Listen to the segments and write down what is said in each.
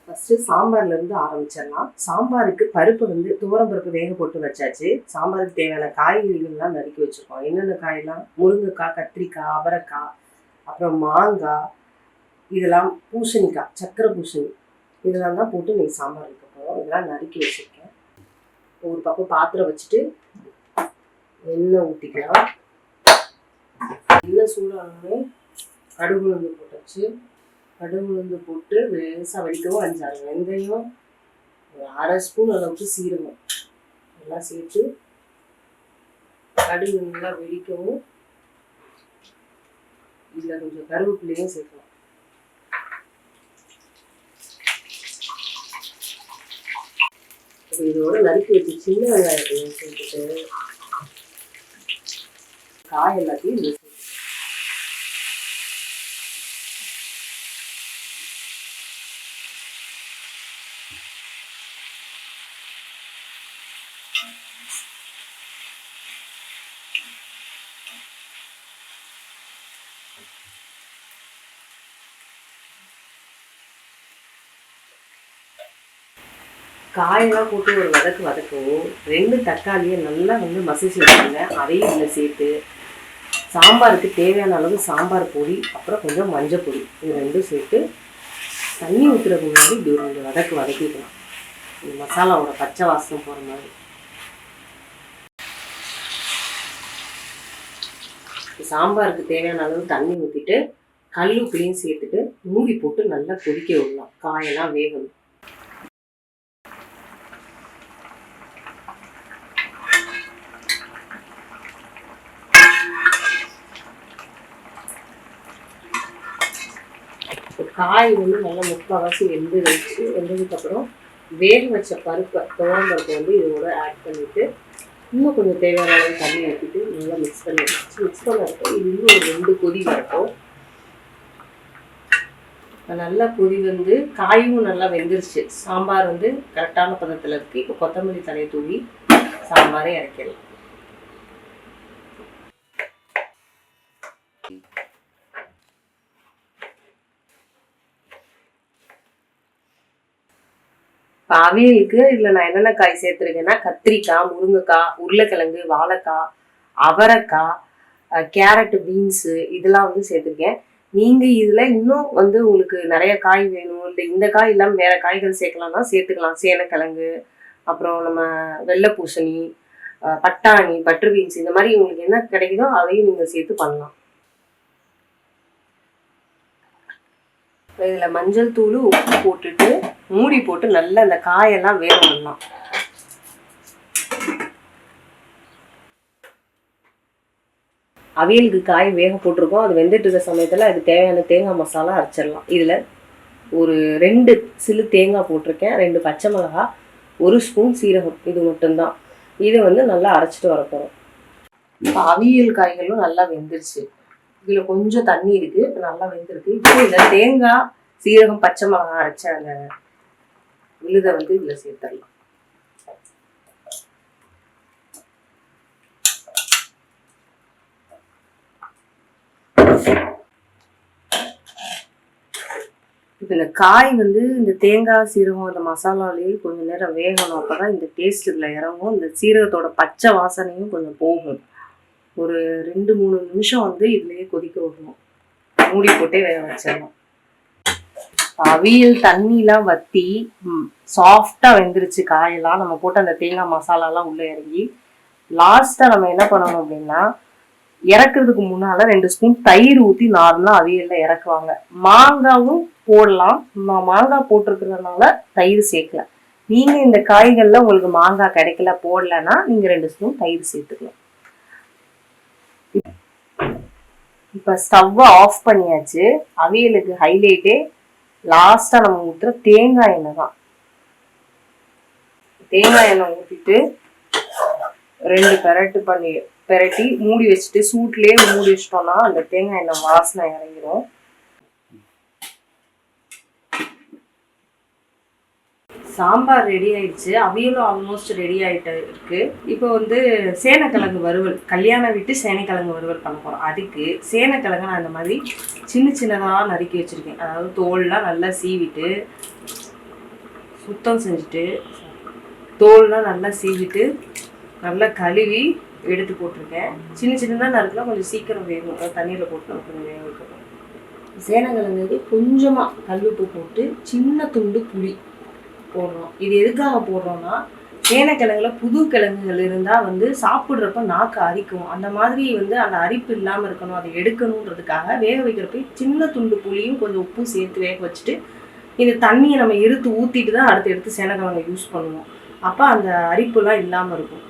First சாம்பார்லேருந்து ஆரம்பிச்சிடலாம். சாம்பாருக்கு பருப்பு வந்து துவரம் பருப்பு வேக போட்டு வச்சாச்சு. சாம்பாருக்கு தேவையான காய்கறிகள்லாம் நறுக்கி வச்சுருக்கோம். என்னென்ன காயெல்லாம்? முருங்கைக்காய், கத்திரிக்காய், அவரைக்காய், அப்புறம் மாங்காய், இதெல்லாம் பூசணிக்காய், சக்கரை பூசணி, இதெல்லாம் தான் போட்டு இன்னைக்கு சாம்பார் வைக்க போகிறோம். இதெல்லாம் நறுக்கி வச்சுருக்கேன். ஒரு பக்கம் பாத்திரம் வச்சுட்டு எண்ணெய் ஊற்றிக்கலாம். எண்ணெய் சூடானே கடுகு உளுந்து போட்டாச்சு. கடுகு உளுந்து போட்டு லேசாக வடிக்கவும் 5-6 வெந்தயம், ஒரு 1/2 ஸ்பூன் அளவுக்கு சீரகம் எல்லாம் சேர்த்து கடுகு நல்லா வெடிக்கவும் இதில் கொஞ்சம் கருவேப்பிலையும் சேர்க்கலாம். இதோட நறுக்கி வச்சு சின்ன வெங்காயத்தையும் சேர்த்துட்டு காய் எல்லாத்தையும் இதில் சேர்த்து காயெல்லாம் போட்டு ஒரு வதக்கவும் 2 தக்காளியை நல்லா வந்து மசிச்சு வச்சுருங்க. அதையும் இதில் சேர்த்து சாம்பாருக்கு தேவையான அளவு சாம்பார் பொடி, அப்புறம் கொஞ்சம் மஞ்சள் பொடி, இது 2 சேர்த்து தண்ணி ஊற்றுறதுக்கு முன்னாடி இப்படி ஒரு வதக்கிக்கலாம். இந்த மசாலாவோட பச்சை வாசம் போகிற மாதிரி. சாம்பாருக்கு தேவையான அளவு தண்ணி ஊற்றிட்டு கல் உப்புலையும் சேர்த்துட்டு மூடி போட்டு நல்லா கொதிக்க விடலாம். காயெல்லாம் வேகணும். காய் வந்து நல்லா முக்கால்வாசி வெந்ததுக்கப்புறம் வேக வச்ச பருப்பை, துவரம் பருப்பை வந்து இதோட ஆட் பண்ணிவிட்டு இன்னும் கொஞ்சம் தேவையான அளவு தண்ணி ஊற்றிட்டு நல்லா மிக்ஸ் பண்ண இது இன்னும் ஒரு 2 கொதி வரட்டும். நல்லா கொதி வந்து காயும் நல்லா வெந்துருச்சு. சாம்பார் வந்து கரெக்டான பதத்தில் இருக்குது. இப்போ கொத்தமல்லி தழையை தூவி சாம்பாரை இறக்கிடலாம். அவியலுக்கு இதில் நான் என்னென்ன காய் சேர்த்துருக்கேன்னா கத்திரிக்காய், முருங்கைக்காய், உருளைக்கிழங்கு, வாழைக்காய், அவரைக்காய், கேரட்டு, பீன்ஸு இதெல்லாம் வந்து சேர்த்துருக்கேன். நீங்கள் இதில் இன்னும் வந்து உங்களுக்கு நிறைய காய் வேணும், இல்லை இந்த காய் இல்லாமல் வேறு காய்கள் சேர்க்கலாம்னா சேர்த்துக்கலாம். சேனைக்கிழங்கு, அப்புறம் நம்ம வெள்ளை பூசணி, பட்டாணி, பட்டர் பீன்ஸ், இந்த மாதிரி உங்களுக்கு என்ன கிடைக்குதோ அதையும் நீங்கள் சேர்த்து பண்ணலாம். இதில் மஞ்சள் தூள், உப்பு போட்டுட்டு மூடி போட்டு நல்லா அந்த காயெல்லாம் வேக விடலாம். அவியலுக்கு காய் வேக போட்டிருக்கோம். அது வெந்துட்டு இருக்க சமயத்தில் அதுக்கு தேவையான தேங்காய் மசாலா அரைச்சிடலாம். இதில் ஒரு 2 சில்லு தேங்காய் போட்டிருக்கேன், 2 பச்சை மிளகாய், 1 ஸ்பூன் சீரகம், இது மட்டும்தான். இதை வந்து நல்லா அரைச்சிட்டு வரப்போகிறோம். இப்போ அவியல் காய்களும் நல்லா வெந்துருச்சு. இதில் கொஞ்சம் தண்ணி இருக்குது, இப்போ நல்லா வெந்திருக்கு. இப்போ இதில் தேங்காய், சீரகம், பச்சை மிளகாய் அரைச்ச அந்த விழுதை வந்து இதில் சேர்த்துடலாம். இப்போ இந்த காய் வந்து இந்த தேங்காய், சீரகம், அந்த மசாலாலேயே கொஞ்சம் நேரம் வேகணும். அப்போ தான் இந்த டேஸ்ட் இதில் இறங்கும். இந்த சீரகத்தோட பச்சை வாசனையும் கொஞ்சம் போகும். ஒரு 2-3 நிமிஷம் வந்து இதுலேயே கொதிக்க விடணும். மூடி போட்டே வேக வச்சிடலாம். அவியல் தண்ணிலாம் வற்றி சாஃப்டாக வெந்துருச்சு. காயெல்லாம் நம்ம போட்டு அந்த தேங்காய் மசாலாலாம் உள்ளே இறங்கி லாஸ்ட்டாக நம்ம என்ன பண்ணணும் அப்படின்னா, இறக்குறதுக்கு முன்னால் 2 ஸ்பூன் தயிர் ஊற்றி நார்மலாக அவியலில் இறக்குவாங்க. மாங்காவும் போடலாம். மாங்காய் போட்டிருக்கிறதுனால தயிர் சேர்க்கல. நீங்கள் இந்த காய்களில் உங்களுக்கு மாங்காய் கிடைக்கல, போடலைன்னா நீங்கள் 2 ஸ்பூன் தயிர் சேர்த்துக்கலாம். இப்போ ஸ்டவ்வை ஆஃப் பண்ணியாச்சு. அவியலுக்கு ஹைலைட்டே லாஸ்ட்டாக நம்ம ஊற்றுற தேங்காய் எண்ணெய் தான். தேங்காய் எண்ணெய் ஊற்றிட்டு 2 பெரட்டி மூடி வச்சுட்டு சூட்லேயே மூடி வச்சிட்டோம்னா அந்த தேங்காய் எண்ணெய் வாசனை இறங்கிடும். சாம்பார் ரெடி ஆயிடுச்சு. அவியலும் ஆல்மோஸ்ட் ரெடி ஆகிட்டு இருக்கு. இப்போ வந்து சேனைக்கிழங்கு வறுவல், கல்யாண வீட்டு சேனைக்கிழங்கு வறுவல் பண்ண போகிறோம். அதுக்கு சேனைக்கிழங்கு நான் இந்த மாதிரி சின்னதாக நறுக்கி வச்சுருக்கேன். அதாவது தோல்லாம் நல்லா சீவிட்டு சுத்தம் செஞ்சுட்டு தோல்லாம் நல்லா சீவிட்டு நல்லா கழுவி எடுத்து போட்டிருக்கேன். சின்ன சின்னதாக நறுக்கலாம் கொஞ்சம் சீக்கிரம் வேகும். தண்ணியில் போட்டு நம்ம கொஞ்சம் வேக வைக்கணும். சேனக்கிழங்கு கொஞ்சமாக கல்லுப்பு போட்டு சின்ன துண்டு புளி போடுறோம். இது எதுக்காக போடுறோம்னா சேனக்கிழங்குல புது கிழங்குகள் இருந்தால் வந்து சாப்பிட்றப்ப நாக்கு அரிக்கும். அந்த மாதிரி வந்து அந்த அரிப்பு இல்லாமல் இருக்கணும், அதை எடுக்கணுன்றதுக்காக வேக வைக்கிறப்ப சின்ன துண்டு புளியும் கொஞ்சம் உப்பும் சேர்த்து வேக வச்சுட்டு இந்த தண்ணியை நம்ம எடுத்து ஊற்றிட்டு தான் அடுத்து எடுத்து சேனக்கிழங்கு யூஸ் பண்ணுவோம். அப்போ அந்த அரிப்புலாம் இல்லாமல் இருக்கும்.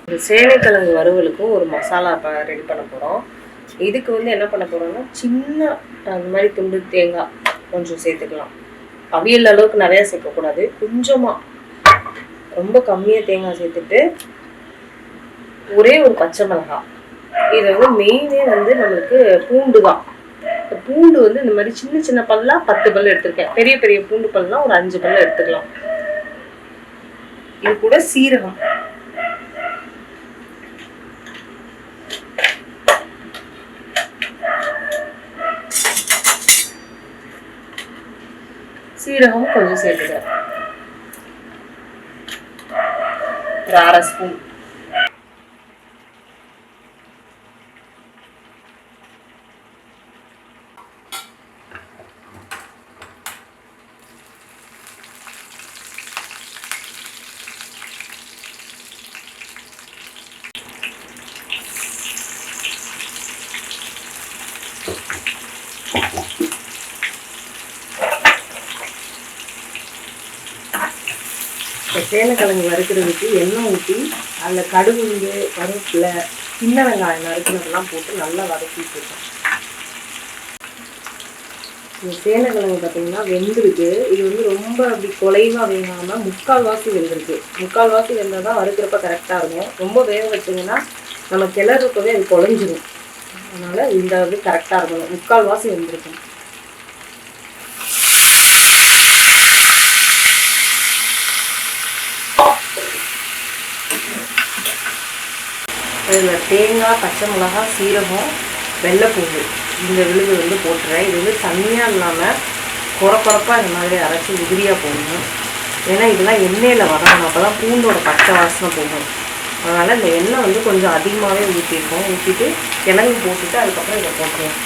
இந்த சேனைக்கிழங்கு வறுவலுக்கும் ஒரு மசாலா ரெடி பண்ண போகிறோம். இதுக்கு வந்து என்ன பண்ண போகிறோம்னா சின்ன அந்த மாதிரி துண்டு தேங்காய் கொஞ்சம் சேர்த்துக்கலாம். அவியல் அளவுக்கு நிறையா சேர்க்கக்கூடாது, கொஞ்சமாக ரொம்ப கம்மியாக தேங்காய் சேர்த்துட்டு ஒரே ஒரு பச்சை மிளகாய். இது வந்து மெயினே வந்து நம்மளுக்கு பூண்டு தான். பூண்டு வந்து இந்த மாதிரி சின்ன சின்ன பல்லாம் 10 பல் எடுத்துருக்கேன். பெரிய பெரிய பூண்டு பல்லாம் ஒரு 5 பல் எடுத்துக்கலாம். இது கூட சீரகம், சீரகம் கொஞ்சம் சேர்த்துக்கிறேன், ஒரு 1/2 ஸ்பூன். சேனக்கிழங்கு வறுக்கிறதுக்கு எண்ணெய் ஊற்றி அதில் கடுகுண்டு, கருவேப்பிலை, சின்ன வெங்காயம் நறுக்கிறதெல்லாம் போட்டு நல்லா வதக்கிட்டு இருக்கோம். இந்த சேனக்கிழங்கு பார்த்தீங்கன்னா வெந்திருக்கு. இது வந்து ரொம்ப அப்படி குலைவாக வேகாமல் 3/4 வெந்திருக்கு. 3/4 வெந்தால் தான் வறுக்கிறப்ப கரெக்டாக இருக்கும். ரொம்ப வேக வச்சிங்கன்னா நம்ம கிளறப்பவே அது குழஞ்சிடும். அதனால் இந்த இது கரெக்டாக இருக்கணும். 3/4 வெந்திருக்கும். இதில் தேங்காய், பச்சை மிளகாய், சீரகம், வெள்ளைப்பூண்டு இந்த விழுது வந்து போட்டுறேன். இது வந்து தண்ணியாக இல்லாமல் குறப்பாக இந்த மாதிரி அரைச்சி உதிரியாக போடணும். ஏன்னா இதெல்லாம் எண்ணெயில் வரணும், அப்போ தான் பூண்டோட பச்சை வாசனை போகும். அதனால் இந்த எண்ணெய் வந்து கொஞ்சம் அதிகமாகவே ஊற்றிருக்கோம். ஊற்றிட்டு கிழங்கு போட்டுட்டு அதுக்கப்புறம் இதை போட்டுருவோம்.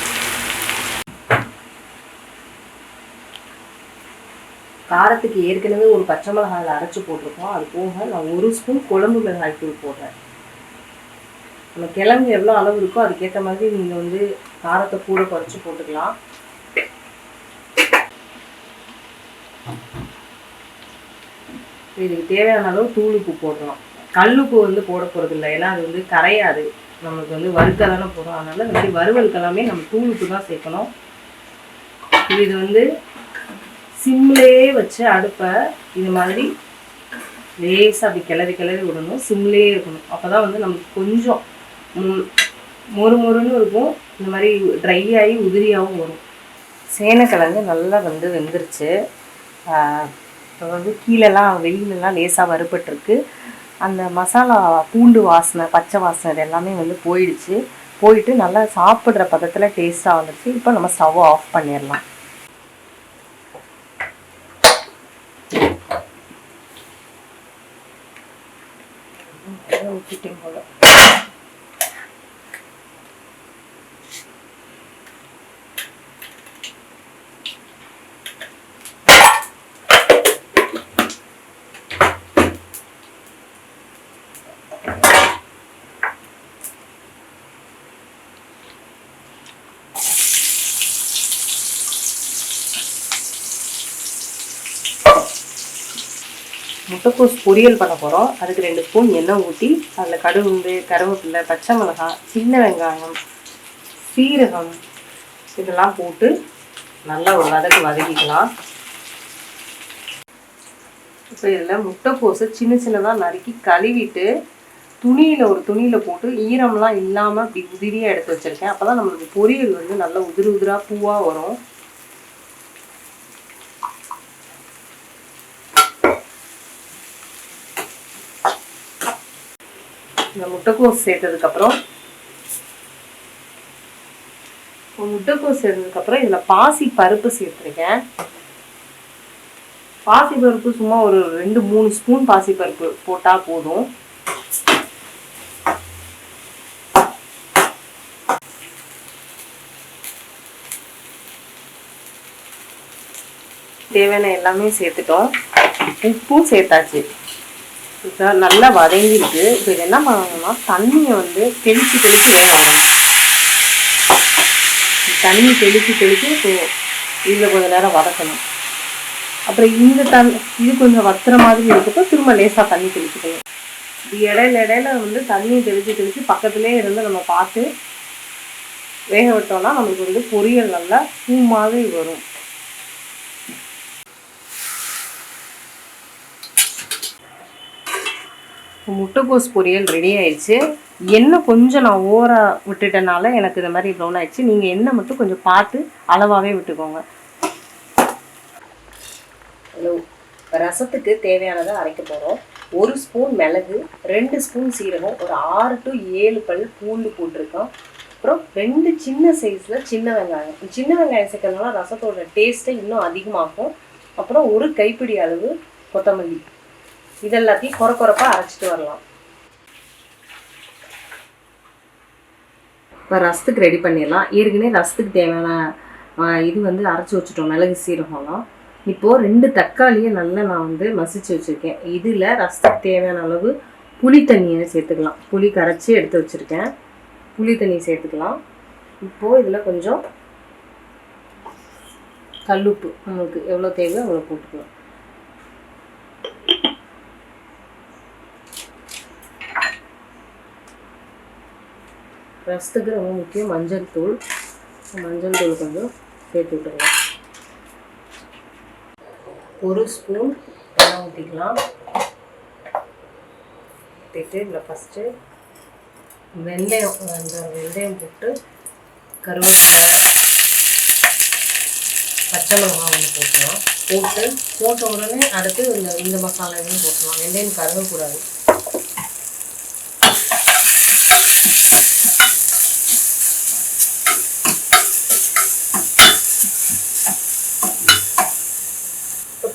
காரத்துக்கு ஏற்கனவே ஒரு பச்சை மிளகாயில் அரைச்சி போட்டிருக்கோம். அது போக நான் 1 ஸ்பூன் குழம்பு மிளகாய் தூள் போடுறேன். நம்ம கிழங்கு எவ்வளோ அளவு இருக்கோ அதுக்கேற்ற மாதிரி நீங்கள் வந்து காரத்தை கூட குறைச்சி போட்டுக்கலாம். இதுக்கு தேவையான அளவு தூள் உப்பு போடலாம். கல்லுப்பு வந்து போட போகிறது இல்லை, ஏன்னா அது வந்து கரையாது. நமக்கு வந்து வறுக்க தானே போகிறோம். அதனால் இந்த மாதிரி வறுவலுக்கு எல்லாமே நம்ம தூள் உப்பு தான் சேர்க்கணும். இது வந்து சிம்லேயே வச்சு அடுப்பை இது மாதிரி லேசாக அப்படி கிளறி விடணும். சிம்லேயே இருக்கணும். அப்போ தான் வந்து நமக்கு கொஞ்சம் மொறுன்னு இருக்கும். இந்த மாதிரி ட்ரை ஆகி உதிரியாகவும் வரும். சேனக்கிழங்கு நல்லா வந்து வெந்துருச்சு. இப்போ வந்து கீழெல்லாம் வெயிலெல்லாம் லேசாக வறுபட்டுருக்கு. அந்த மசாலா பூண்டு வாசனை, பச்சை வாசனை இது எல்லாமே வந்து போயிட்டு நல்லா சாப்பிட்ற பதத்தில் டேஸ்ட்டாக வந்துடுச்சு. இப்போ நம்ம ஸ்டவ் ஆஃப் பண்ணிடலாம். ஊற்றிட்டேன் போல. முட்டைக்கோஸ் பொரியல் பண்ண போகிறோம். அதுக்கு 2 ஸ்பூன் எண்ணெய் ஊற்றி அதில் கடுகு, கருவேப்பிலை, பச்சை மிளகாய், சின்ன வெங்காயம், சீரகம் இதெல்லாம் போட்டு நல்லா ஒரு வதக்கிக்கலாம். இப்போ இதில் முட்டைக்கோஸை சின்னதாக நறுக்கி கழுவிட்டு ஒரு துணியில் போட்டு ஈரம்லாம் இல்லாமல் அப்படி உதிரியாக எடுத்து வச்சுருக்கேன். அப்போ தான் நம்மளுக்கு பொரியல் வந்து நல்லா உதிராக பூவாக வரும். இந்த முட்டைக்கோஸ் சேர்த்ததுக்கப்புறம் இதில் பாசி பருப்பு சேர்த்துருக்கேன். பாசி பருப்பு சும்மா ஒரு 2-3 ஸ்பூன் பாசி பருப்பு போட்டால் போதும். தேவையான எல்லாமே சேர்த்துட்டோம். உப்பும் சேர்த்தாச்சு. இப்போ நல்லா வதங்கிருக்கு. இப்போ இது என்ன பண்ணணும்னா தண்ணியை வந்து தெளித்து வேக விடணும். தண்ணி தெளித்து இப்போ இதில் கொஞ்சம் நேரம் வதக்கணும். அப்புறம் இது கொஞ்சம் வத்துற மாதிரி இருக்கப்போ திரும்ப லேசாக தண்ணி தெளிச்சுக்கணும். இது இடையில வந்து தண்ணி தெளித்து பக்கத்துலேயே இருந்து நம்ம பார்த்து வேக விட்டோம்னா நம்மளுக்கு வந்து பொரியல் நல்லா பூ மாதிரி வரும். முட்டைக்கோஸ் பொரியல் ரெடி ஆயிடுச்சு. எண்ணெய் கொஞ்சம் நான் ஓவராக விட்டுட்டனால எனக்கு இந்த மாதிரி ப்ரௌன் ஆயிடுச்சு. நீங்கள் எண்ணெய் மட்டும் கொஞ்சம் பார்த்து அளவாகவே விட்டுக்கோங்க. ஹலோ, ரசத்துக்கு தேவையானதை அரைக்க போகிறோம். 1 ஸ்பூன் மிளகு, 2 ஸ்பூன் சீரகம், ஒரு 6 to 7 பல் பூண்டு போட்டிருக்கோம். அப்புறம் 2 சின்ன சைஸில் சின்ன வெங்காயம் சேர்க்கறதுனால ரசத்தோட டேஸ்ட்டை இன்னும் அதிகமாகும். அப்புறம் 1 கைப்பிடி அளவு கொத்தமல்லி. இதெல்லாத்தையும் கொரப்பாக அரைச்சிட்டு வரலாம். இப்போ ரசத்துக்கு ரெடி பண்ணிடலாம். ஏற்கனவே ரசத்துக்கு தேவையான இது வந்து அரைச்சி வச்சுட்டோம், மிளகு சீரகம்லாம். இப்போது 2 தக்காளியை நல்லா நான் வந்து மசிச்சு வச்சுருக்கேன். இதில் ரசத்துக்கு தேவையான அளவு புளி தண்ணியை சேர்த்துக்கலாம். புளி கரைச்சி எடுத்து வச்சுருக்கேன். புளி தண்ணி சேர்த்துக்கலாம். இப்போது இதில் கொஞ்சம் கல்லுப்பு நமக்கு எவ்வளோ தேவையோ அவ்வளோ போட்டுக்கலாம். ரசத்துக்கு ரொம்ப முக்கியம் மஞ்சள் தூள் கொஞ்சம் சேர்த்து விட்டுக்கலாம். 1 ஸ்பூன் எண்ணெய் ஊற்றிக்கலாம். ஊற்றிட்டு இதில் ஃபஸ்ட்டு வெந்தயம் போட்டு கருவேப்பிலை, பச்சை மிளகாய் ஒன்று போட்டுக்கலாம். போட்ட உடனே அடுத்து இந்த மசாலாவையும் போட்டுக்கலாம். வெந்தயம் கருகக்கூடாது.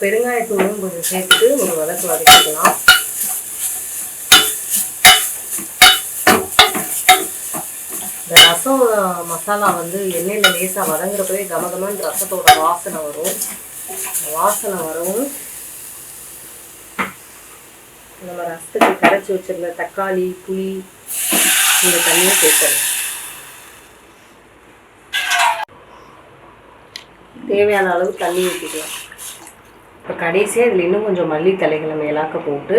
பெருங்காயத்தூளும் கொஞ்சம் சேர்த்து ஒரு வதக்கிக்கலாம். இந்த ரசம் மசாலா வந்து எண்ணெயில் லேசாக வதங்குறப்பவே கமகமன்னு ரசத்தோட வாசனை வரும். வரவும் நம்ம ரசத்துக்கு கரைச்சி வச்சிருந்த தக்காளி, புளி இந்த தண்ணியை சேர்க்கணும். தேவையான அளவு தண்ணி ஊற்றிக்கலாம். இப்போ கடைசியாக இதில் இன்னும் கொஞ்சம் மல்லித்தலைகளை மேலாக்க போட்டு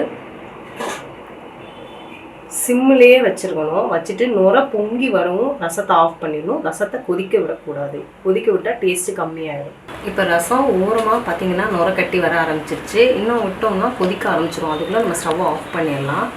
சிம்மிலேயே வச்சுருக்கணும். வச்சுட்டு நுரை பொங்கி வரவும் ரசத்தை ஆஃப் பண்ணிடணும். ரசத்தை கொதிக்க விடக்கூடாது. கொதிக்க விட்டால் டேஸ்ட்டு கம்மியாகிடும். இப்போ ரசம் ஓரமாக பார்த்திங்கன்னா நுரை கட்டி வர ஆரம்பிச்சிருச்சு. இன்னும் விட்டோம்னா கொதிக்க ஆரம்பிச்சிடும். அதுக்குள்ளே நம்ம ஸ்டவ்வை ஆஃப் பண்ணிடலாம்.